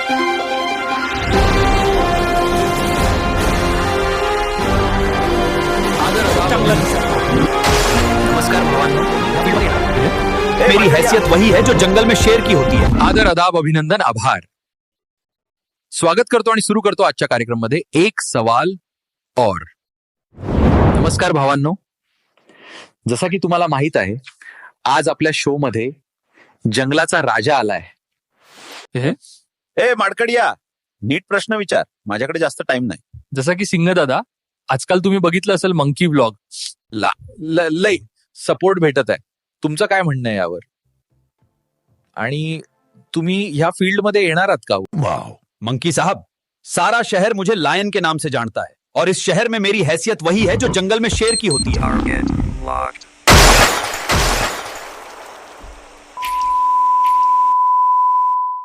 नमस्कार भावांनो, मेरी हैसियत वही है जो जंगल में शेर की होती है. आदर, अदाब, अभिनंदन, आभार. स्वागत करतो आणि सुरू करतो आजच्या कार्यक्रमामध्ये एक सवाल और. नमस्कार भावांनो, जसा की तुम्हाला माहित आहे, आज आपल्या शो मध्ये जंगलाचा राजा आलाय. ए माडकडिया, नीट प्रश्न विचार, माझ्याकडे जास्त टाइम नाही. जसा की सिंगदादा, आजकाल तुम्ही बघितलं असेल मंकी व्लॉग. लय सपोर्ट भेटत आहे. तुमचं काय म्हणणं आहे यावर? आणि तुम्ही ह्या फील्ड मध्ये येणार आहात का? वाह मंकी साहब, सारा शहर मुझे लायन के नाम से जानता है और इस शहर में मेरी हैसियत वही है जो जंगल में शेर की होती है.